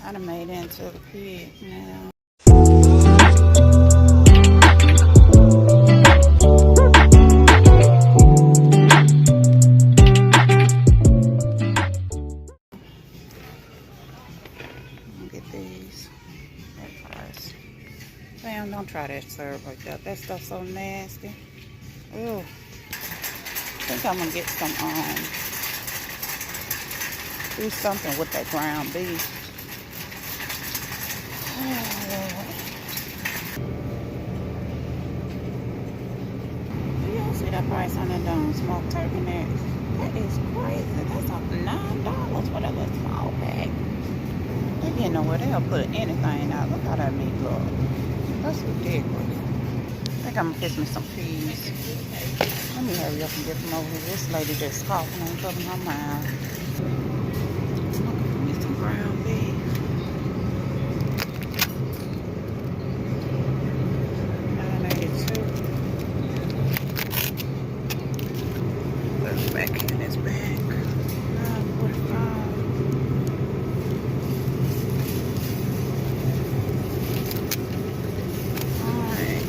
I done made it into the pig now. Get these at price. Damn, don't try that syrup like that. That stuff's so nasty. Ew. I think I'm gonna get some do something with that ground beef. Oh, Lord. Do y'all see that price on that smoked turkey neck? That is crazy. That's up $9 for that little small bag. They getting nowhere. They'll put anything out. Look how that meat look. That's ridiculous. I think I'm gonna fix me some peas. Let me hurry up and get them over here. This lady just coughing and covering her mouth. I'm gonna get some ground beef. Back in this bag. Alright.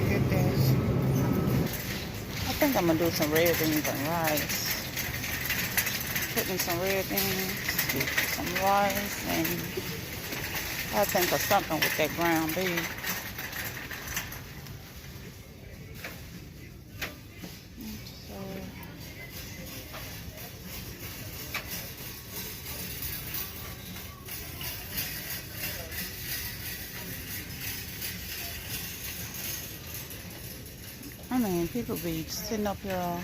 Get this. I think I'm gonna do some red beans and rice. Put in some red beans, some rice, and I think of something with that ground beef. I mean, people be sitting up here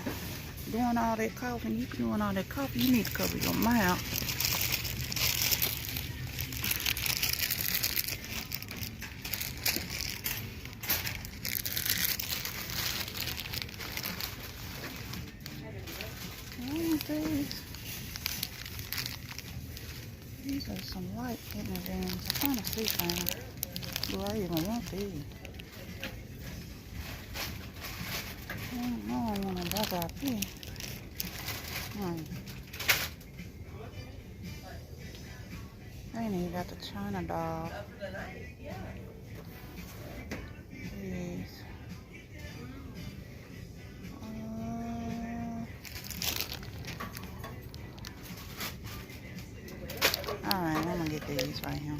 doing all that coughing. You doing all that coughing, you need to cover your mouth. These are some white kidney beans. I'm trying to see things. Do I even want these? I don't know. I want to buy that pea. I ain't even got the China dog. Jeez. Alright, I'm gonna get these right here.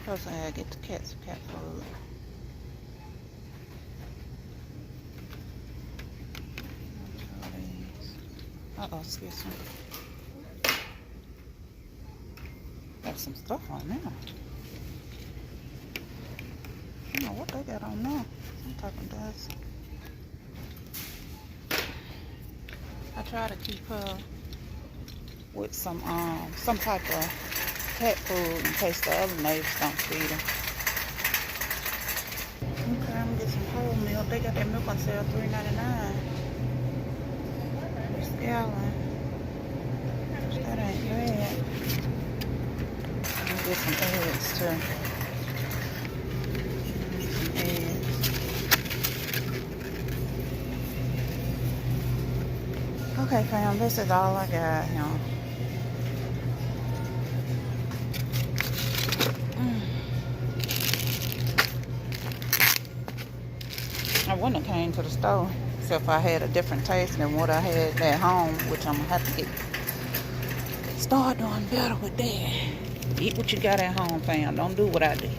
Plus I gotta get the cat some cat food. Uh-oh, excuse me. Got some stuff on there. I don't know what they got on there. Some type of dust. I try to keep her with some type of cat food in case the other neighbors don't feed her. Okay, I'm gonna get some whole milk. They got that milk on sale, $3.99. This gallon. That ain't bad. I'm gonna get some eggs too. Some eggs. Okay, fam, this is all I got, y'all. I wouldn't have came to the store except if I had a different taste than what I had at home, which I'm gonna have to start doing better with that. Eat what you got at home, fam. Don't do what I do.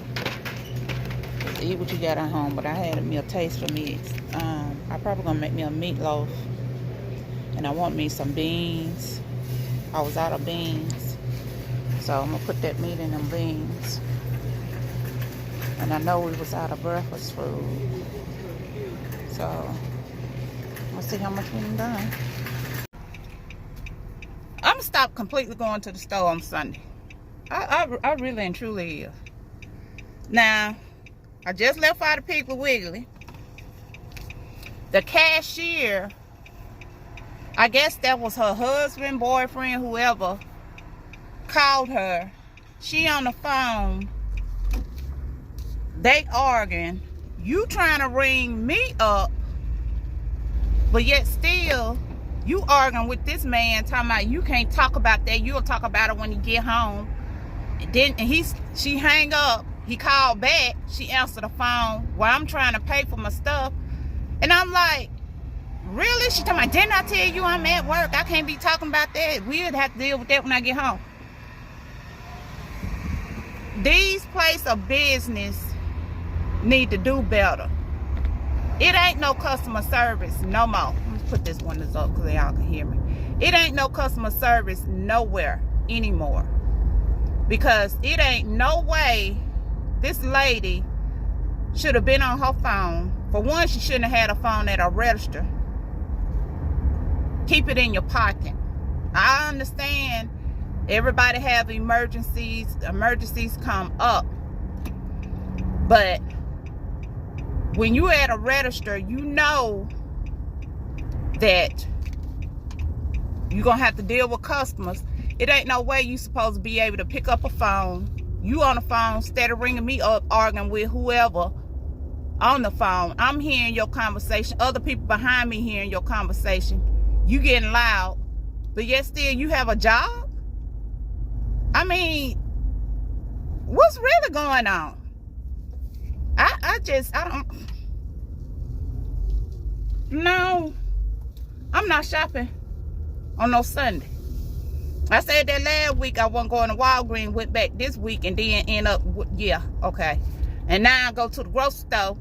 Just eat what you got at home. But I had me a taste for me. I probably gonna make me a meatloaf, and I want me some beans. I was out of beans, so I'm gonna put that meat in them beans. And I know we was out of breakfast food. So, we'll see how much we've done. I'm going to stop completely going to the store on Sunday. I really and truly is. Now, I just left out of Piggly Wiggly. The cashier, I guess that was her husband, boyfriend, whoever, called her She on the phone. They arguing. You trying to ring me up, but yet still you arguing with this man talking about you can't talk about that. You'll talk about it when you get home. She hang up. He called back. She answered the phone while I'm trying to pay for my stuff. And I'm like, really? She talking about, didn't I tell you I'm at work? I can't be talking about that. We'll have to deal with that when I get home. These places of business need to do better. It ain't no customer service no more. Let's put this one up because y'all can hear me. It ain't no customer service nowhere anymore. Because it ain't no way this lady should have been on her phone. For one, she shouldn't have had a phone at a register. Keep it in your pocket. I understand everybody have emergencies. Emergencies come up. But when you at a register, you know that you're going to have to deal with customers. It ain't no way you supposed to be able to pick up a phone. You on the phone instead of ringing me up, arguing with whoever on the phone. I'm hearing your conversation. Other people behind me hearing your conversation. You getting loud, but yet still you have a job? I mean, what's really going on? I don't. No, I'm not shopping on no Sunday. I said that last week I wasn't going to Walgreens, went back this week and then end up, yeah, okay. And now I go to the grocery store